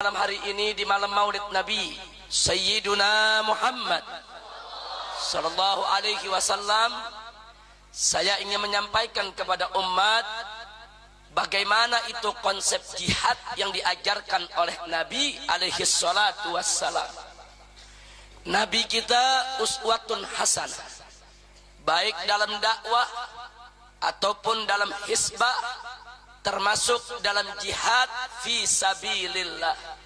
malam hari ini di malam Maulid Nabi Sayyiduna Muhammad sallallahu alaihi wasallam, saya ingin menyampaikan kepada umat bagaimana itu konsep jihad yang diajarkan oleh Nabi alaihi salatu wassalam. Nabi kita uswatun hasanah, baik dalam dakwah ataupun dalam hisbah, termasuk dalam jihad fi sabilillah.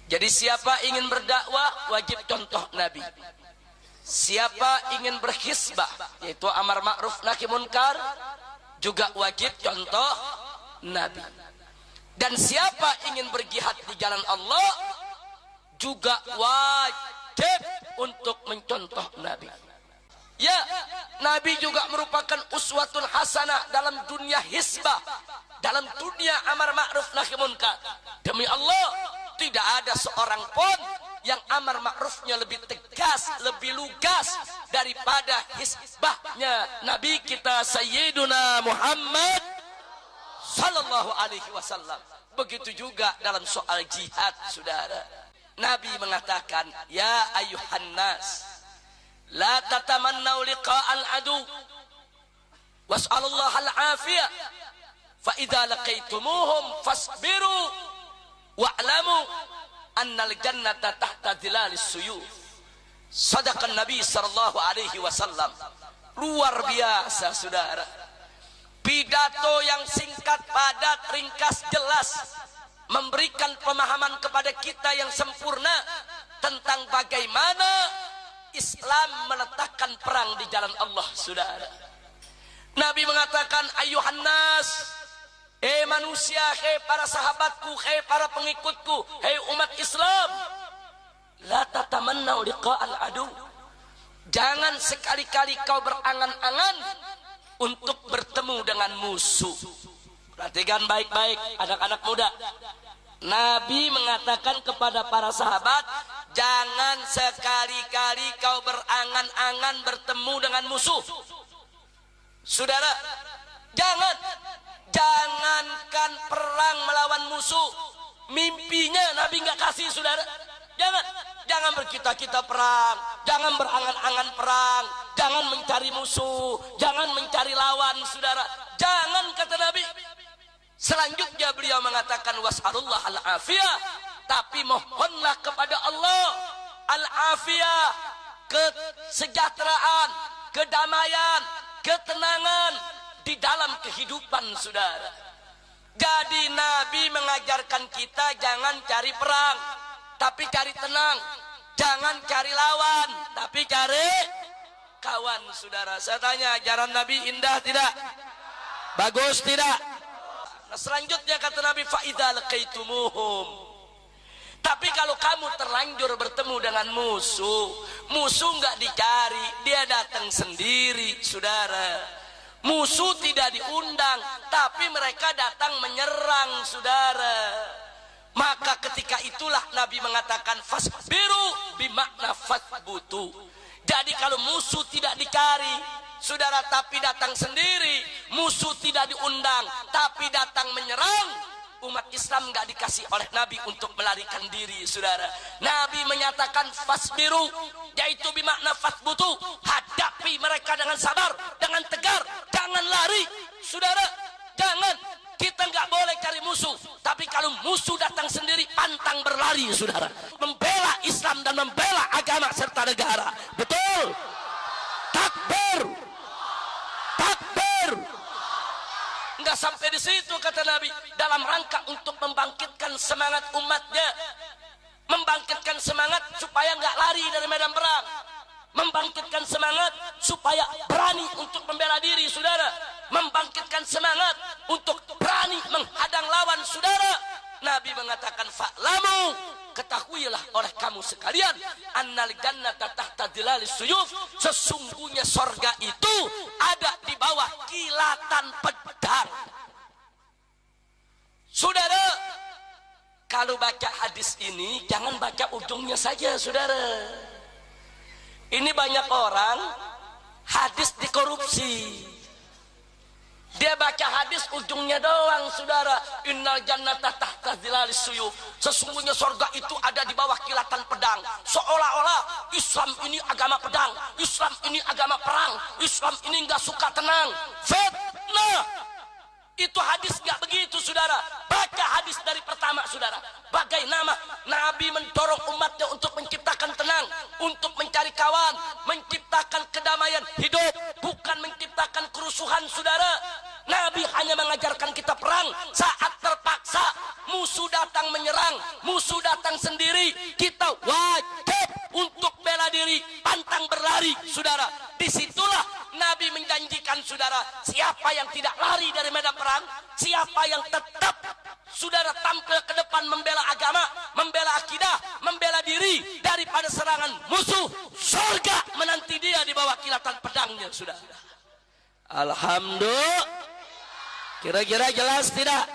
Jadi siapa ingin berdakwah wajib contoh Nabi. Siapa ingin berhisbah, yaitu amar ma'ruf nahi munkar, juga wajib contoh Nabi. Dan siapa ingin berjihad di jalan Allah juga wajib untuk mencontoh Nabi. Ya, Nabi juga merupakan uswatun hasanah dalam dunia hisbah, dalam dunia amar ma'ruf nahi munkar. Demi Allah, tidak ada seorang pun yang amar ma'rufnya lebih tegas, lebih lugas daripada hisbahnya Nabi kita Sayyiduna Muhammad sallallahu alaihi wasallam. Begitu juga dalam soal jihad, saudara. Nabi mengatakan, ya ayuhan nas, la tatamannau liqa'al adu was'alullah al-afiyah fa idza laqaitumuhum fasbiru wa'lamu annal jannata tahta dhilalis suyuf. Sadaqan Nabi sallallahu alaihi wasallam. Luar biasa, saudara. Pidato yang singkat, padat, ringkas, jelas, memberikan pemahaman kepada kita yang sempurna tentang bagaimana Islam meletakkan perang di jalan Allah, saudara. Nabi mengatakan, ayuhan nas, manusia, para sahabatku, para pengikutku, umat Islam, la tatamannau liqa'al adu. Jangan sekali-kali kau berangan-angan untuk bertemu dengan musuh. Perhatikan baik-baik anak-anak muda. Nabi mengatakan kepada para sahabat, jangan sekali-kali kau berangan-angan bertemu dengan musuh. Saudara, jangankan perang melawan musuh, mimpinya Nabi nggak kasih, saudara. Jangan bercita-cita perang, jangan berangan-angan perang, jangan mencari musuh, jangan mencari lawan, saudara. Jangan, kata Nabi. Selanjutnya beliau mengatakan was'alullah al-afiyah, tapi mohonlah kepada Allah al-afiyah, kesejahteraan, kedamaian, ketenangan di dalam kehidupan, saudara. Jadi Nabi mengajarkan kita jangan cari perang, tapi cari tenang. Jangan cari lawan, tapi cari kawan, saudara. Saya tanya, ajaran Nabi indah tidak? Bagus tidak? Nah, selanjutnya kata Nabi, fa idza laqaitumuhum. Tapi kalau kamu terlanjur bertemu dengan musuh nggak dicari, dia datang sendiri, saudara. Musuh tidak diundang, tapi mereka datang menyerang, saudara. Maka ketika itulah Nabi mengatakan fasbiru bimakna fatbutu. Jadi kalau musuh tidak dicari, saudara, tapi datang sendiri, musuh tidak diundang tapi datang menyerang, umat Islam nggak dikasih oleh Nabi untuk melarikan diri, saudara. Nabi menyatakan fasbiru, yaitu bimakna fatbutu, hadapi mereka dengan sabar, dengan tegar, jangan lari, saudara. Jangan. Kita nggak boleh cari musuh, tapi kalau musuh datang sendiri, pantang berlari, saudara. Membela Islam dan membela agama serta negara. Betul? Takbir, takbir. Nggak sampai di situ, kata Nabi, dalam rangka untuk membangkitkan semangat umatnya, membangkitkan semangat supaya nggak lari dari medan perang, membangkitkan semangat supaya berani untuk membela diri, saudara, membangkitkan semangat untuk berani menghadang lawan, saudara. Nabi mengatakan fa'lamu, ketahuilah oleh kamu sekalian, annal jannata tahta dhilalis suyuf, sesungguhnya sorga itu ada di bawah kilatan pedang. Saudara, kalau baca hadis ini jangan baca ujungnya saja, saudara. Ini banyak orang hadis dikorupsi. Dia baca hadis ujungnya doang, saudara. Innal jannata tahta zilalis suyuf. Sesungguhnya surga itu ada di bawah kilatan pedang. Seolah-olah Islam ini agama pedang, Islam ini agama perang, Islam ini nggak suka tenang. Fitnah. Itu hadis nggak begitu, saudara. Baca hadis dari pertama, saudara. Bagaimana Nabi mendorong umatnya untuk menciptakan tenang, untuk mencari kawan, menciptakan kedamaian hidup, bukan menciptakan kerusuhan, saudara. Nabi hanya mengajarkan kita perang saat terpaksa. Musuh datang menyerang, musuh datang sendiri, kita wajib untuk bela diri, pantang berlari, saudara. Disitulah Nabi menjanjikan, saudara, siapa yang tidak lari dari medan perang, siapa yang tetap, saudara, tampil ke depan membela agama, membela akidah, membela diri daripada serangan musuh, surga menanti dia di bawah kilatan pedangnya, saudara. Alhamdulillah. Kira-kira jelas tidak?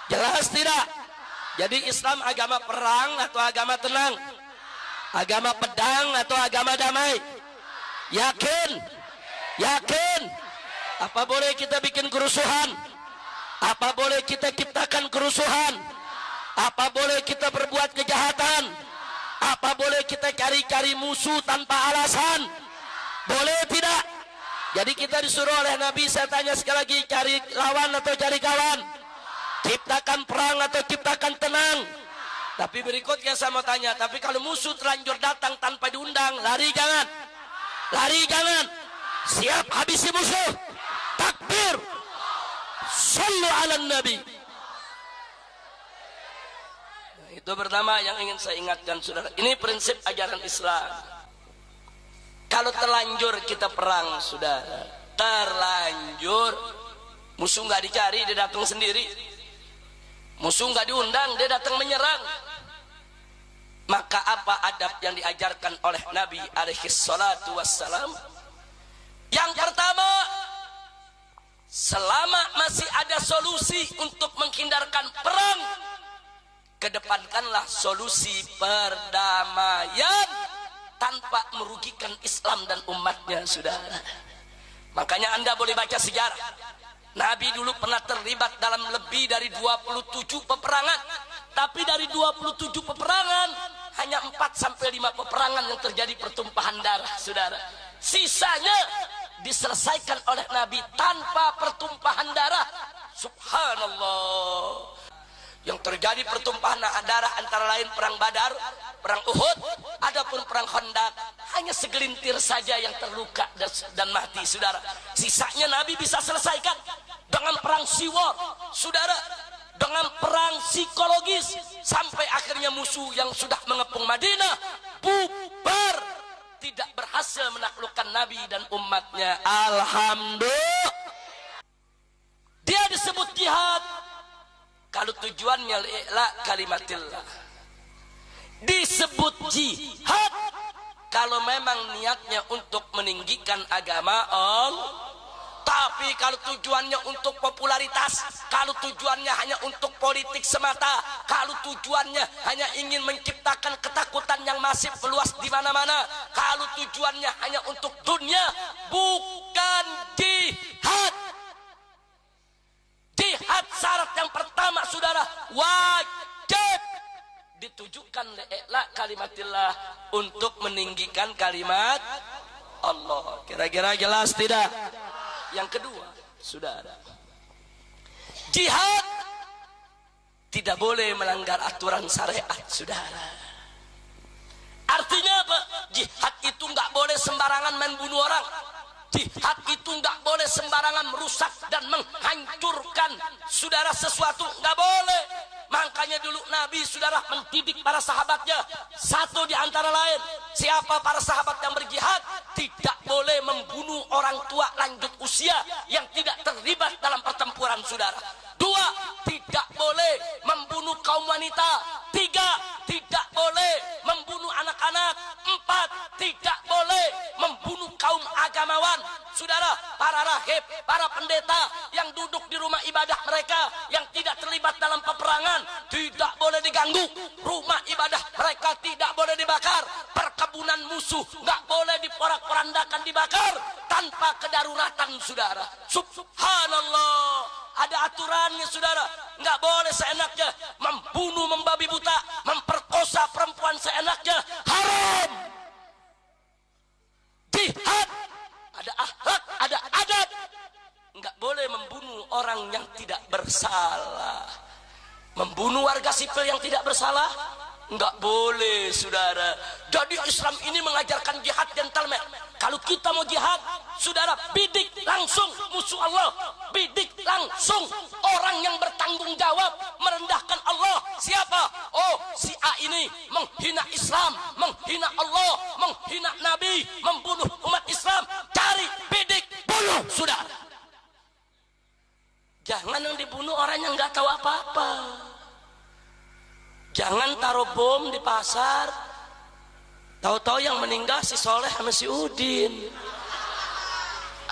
Jelas tidak? Jadi Islam agama perang atau agama tenang? Agama pedang atau agama damai? Yakin? Yakin? Apa boleh kita bikin kerusuhan? Apa boleh kita ciptakan kerusuhan? Apa boleh kita berbuat kejahatan? Apa boleh kita cari-cari musuh tanpa alasan? Boleh tidak? Jadi kita disuruh oleh Nabi, saya tanya sekali lagi, cari lawan atau cari kawan? Ciptakan perang atau ciptakan tenang? Tapi berikutnya saya mau tanya, tapi kalau musuh terlanjur datang tanpa diundang, lari jangan? Lari jangan? Siap habisi musuh? Takbir! Sallu ala Nabi. Nah, itu pertama yang ingin saya ingatkan, saudara. Ini prinsip ajaran Islam. Kalau terlanjur kita perang, saudara, terlanjur, musuh nggak dicari, dia datang sendiri. Musuh nggak diundang, dia datang menyerang. Maka apa adab yang diajarkan oleh Nabi alaihi salatu wassalam? Yang pertama, selama masih ada solusi untuk menghindarkan perang, kedepankanlah solusi perdamaian tanpa merugikan Islam dan umatnya, saudara. Makanya Anda boleh baca sejarah. Nabi dulu pernah terlibat dalam lebih dari 27 peperangan. Tapi dari 27 peperangan, hanya 4-5 peperangan yang terjadi pertumpahan darah, saudara. Sisanya diselesaikan oleh Nabi tanpa pertumpahan darah. Subhanallah. Yang terjadi pertumpahan darah antara lain perang Badar, perang Uhud, adapun perang Khandaq hanya segelintir saja yang terluka dan mati, saudara. Sisanya Nabi bisa selesaikan dengan perang Siwar, saudara, dengan perang psikologis, sampai akhirnya musuh yang sudah mengepung Madinah bubar, tidak berhasil menaklukkan Nabi dan umatnya. Alhamdulillah. Dia disebut jihad kalau tujuannya li'la kalimatillah. Disebut jihad kalau memang niatnya untuk meninggikan agama Allah. Tapi kalau tujuannya untuk popularitas, kalau tujuannya hanya untuk politik semata, kalau tujuannya hanya ingin menciptakan ketakutan yang masif meluas di mana-mana, kalau tujuannya hanya untuk dunia, bukan jihad. Jihad syarat yang pertama, saudara, wajib ditujukan li'la kalimatillah, untuk meninggikan kalimat Allah. Kira-kira jelas tidak? Yang kedua, saudara, jihad tidak boleh melanggar aturan syariat, saudara. Artinya apa? Jihad itu nggak boleh sembarangan main bunuh orang. Jihad itu nggak boleh sembarangan merusak dan menghancurkan, saudara, sesuatu, nggak boleh. Makanya dulu Nabi, saudara, mendidik para sahabatnya. Satu di antara lain, siapa para sahabat yang berjihad? Tidak boleh membunuh orang tua lanjut usia yang tidak terlibat dalam pertempuran, saudara. Dua, tidak boleh membunuh kaum wanita. Tiga, tidak boleh membunuh anak-anak. Empat, tidak boleh membunuh kaum agamawan, saudara, para rahib, para pendeta yang duduk di rumah ibadah mereka, yang tidak terlibat dalam peperangan, tidak boleh diganggu. Rumah ibadah mereka tidak boleh dibakar. Perkebunan musuh nggak boleh diporak-porandakan dibakar. tanpa kedaruratan, saudara. Subhanallah, ada aturannya, saudara. Nggak boleh seenaknya membunuh, membabi buta, memperkosa perempuan seenaknya, haram. Jihad ada akhlak, ada adab. Nggak boleh membunuh orang yang tidak bersalah. Membunuh warga sipil yang tidak bersalah nggak boleh, saudara. Jadi Islam ini mengajarkan jihad gentleman. Kalau kita mau jihad, saudara, bidik langsung musuh Allah, bidik langsung orang yang bertanggung jawab merendahkan Allah. Siapa? Oh, si A ini menghina Islam, menghina Allah, menghina Nabi, membunuh umat Islam. Cari, bidik, bunuh, saudara. Jangan yang dibunuh orang yang nggak tahu apa-apa. Jangan taruh bom di pasar, tahu-tahu yang meninggal si Soleh sama si Udin.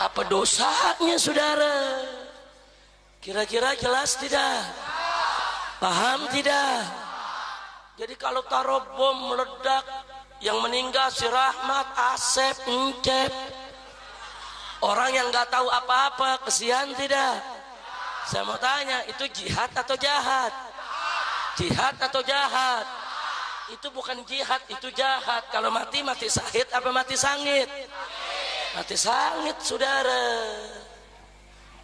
Apa dosanya, saudara? Kira-kira jelas tidak? Paham tidak? Jadi kalau taruh bom meledak, yang meninggal si Rahmat, Asep, Encep, orang yang nggak tahu apa-apa, kesian tidak? Saya mau tanya, itu jihad atau jahat? Jihad atau jahat? Itu bukan jihad, itu jahat. Kalau mati, mati syahid apa mati sangit? Mati sangit, saudara.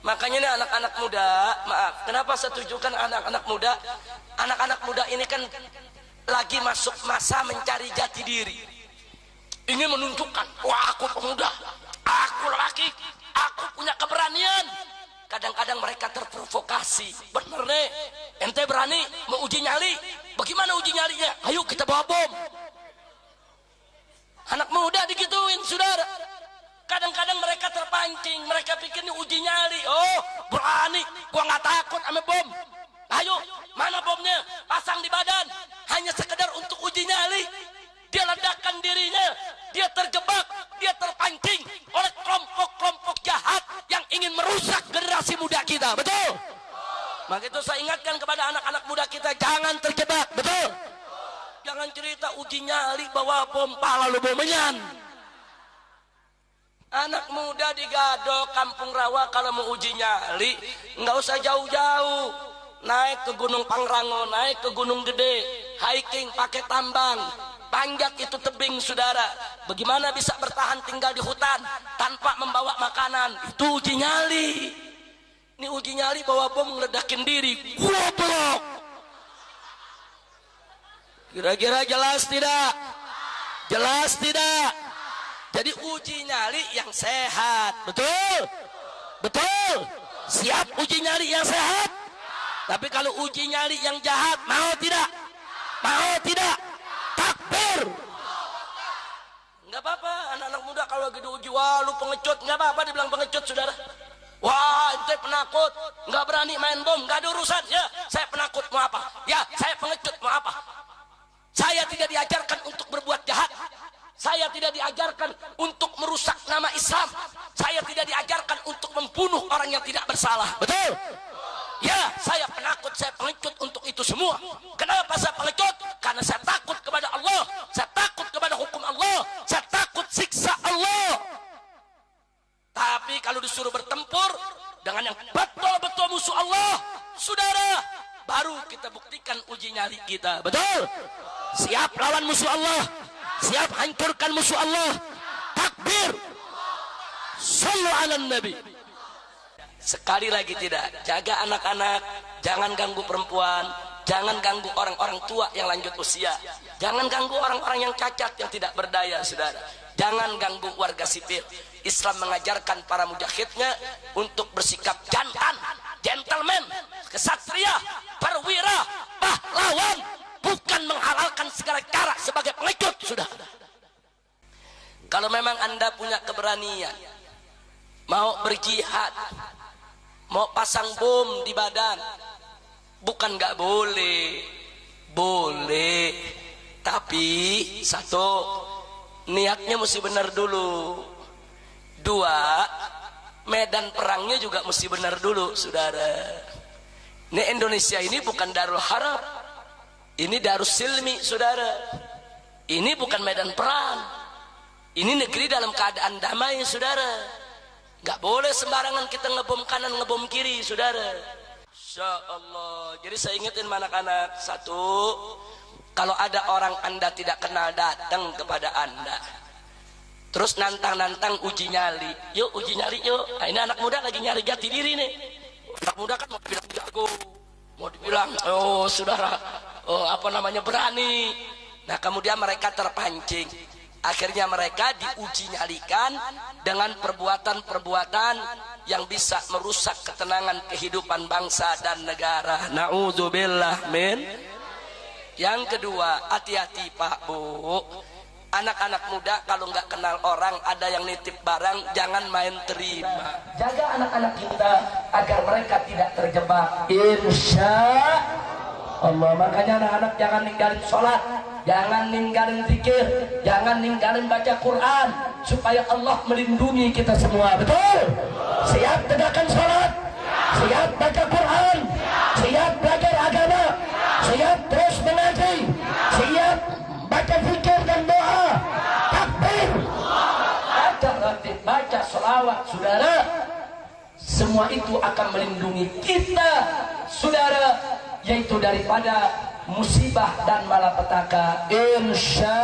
Makanya nih anak-anak muda, maaf, kenapa saya tujukan anak-anak muda? Anak-anak muda ini kan lagi masuk masa mencari jati diri. Ingin menunjukkan, wah aku pemuda, aku lelaki, aku punya keberanian. Kadang-kadang mereka terprovokasi. Bener nih, ente berani mau uji nyali? Bagaimana uji nyalinya? Ayo kita bawa bom. Anak muda digituin, saudara. Kadang-kadang mereka terpancing, mereka pikir ini uji nyali. Oh, berani, gua nggak takut sama bom. Ayo, mana bomnya? Pasang di badan. Hanya sekedar untuk uji nyali. Dia ledakan dirinya, dia terjebak, dia terpancing oleh kelompok-kelompok jahat yang ingin merusak generasi muda kita. Betul? Maka itu saya ingatkan kepada anak-anak muda kita, jangan terjebak. Betul? Jangan cerita uji nyali bawa bom, pala lu bomenyan. Anak muda di Gadok, Kampung Rawa, kalau mau uji nyali nggak usah jauh-jauh, naik ke Gunung Pangrango, naik ke Gunung Gede, hiking pakai tambang, panjat itu tebing, saudara. Bagaimana bisa bertahan tinggal di hutan tanpa membawa makanan? Itu uji nyali. Ini uji nyali bawa bom ngeledakin diri. Goblok. Kira-kira jelas tidak? Jelas tidak? Jadi uji nyali yang sehat. Betul? Betul? Siap uji nyali yang sehat? Tapi kalau uji nyali yang jahat, mau tidak? Mau tidak? Takbir. Nggak apa-apa, anak-anak muda kalau lagi diuji, wah lu pengecut, nggak apa-apa dibilang pengecut, saudara. Wah ente penakut, nggak berani main bom, nggak ada urusan. Ya saya penakut, mau apa? Ya saya pengecut, mau apa? Saya tidak diajarkan untuk berbuat jahat. Saya tidak diajarkan untuk merusak nama Islam. Saya tidak diajarkan untuk membunuh orang yang tidak bersalah. Betul? Ya, saya penakut, saya pengecut untuk itu semua. Kenapa saya pengecut? Karena saya takut kepada Allah, saya takut kepada hukum Allah, saya takut siksa Allah. Tapi kalau disuruh bertempur dengan yang betul-betul musuh Allah, saudara, baru kita buktikan uji nyali kita. Betul? Siap lawan musuh Allah, siap hancurkan musuh Allah. Takbir. Sallu ala Nabi. Sekali lagi tidak, jaga anak-anak, jangan ganggu perempuan, jangan ganggu orang-orang tua yang lanjut usia, jangan ganggu orang-orang yang cacat, yang tidak berdaya, saudara. Jangan ganggu warga sipil. Islam mengajarkan para mujahidnya untuk bersikap jantan, gentleman, kesatria, perwira, pahlawan, bukan menghalalkan segala cara sebagai pengecut, sudah. Kalau memang Anda punya keberanian, mau berjihad, mau pasang bom di badan, bukan nggak boleh, boleh. Tapi satu, niatnya mesti benar dulu. Dua, medan perangnya juga mesti benar dulu, saudara. Ini Indonesia ini bukan Darul Harab, ini Darus Silmi, saudara. Ini bukan medan perang, ini negeri dalam keadaan damai, saudara. Nggak boleh sembarangan kita ngebom kanan ngebom kiri, saudara. Insya Allah. Jadi saya ingetin anak-anak, satu, kalau ada orang Anda tidak kenal datang kepada Anda, terus nantang-nantang uji nyali, yuk uji nyali yuk. Nah, ini anak muda lagi nyari jati diri nih. Anak muda kan mau dibilang jago, mau dibilang oh saudara, oh apa namanya berani. Nah kemudian mereka terpancing. Akhirnya mereka diuji nyalikan dengan perbuatan-perbuatan yang bisa merusak ketenangan kehidupan bangsa dan negara. Na'udzubillah min. Yang kedua, hati-hati Pak Bu. Anak-anak muda kalau nggak kenal orang, ada yang nitip barang, jangan main terima. Jaga anak-anak kita agar mereka tidak terjebak. Insya Allah. Makanya anak-anak jangan ninggalin sholat, jangan ninggalin zikir, jangan ninggalin baca Quran, supaya Allah melindungi kita semua. Betul? Siap tegakkan sholat, siap baca Quran, siap belajar agama, siap terus mengaji, siap baca zikir dan doa, takbir, baca ratib, baca sholawat, saudara. Semua itu akan melindungi kita, saudara, yaitu daripada musibah dan malapetaka. Insya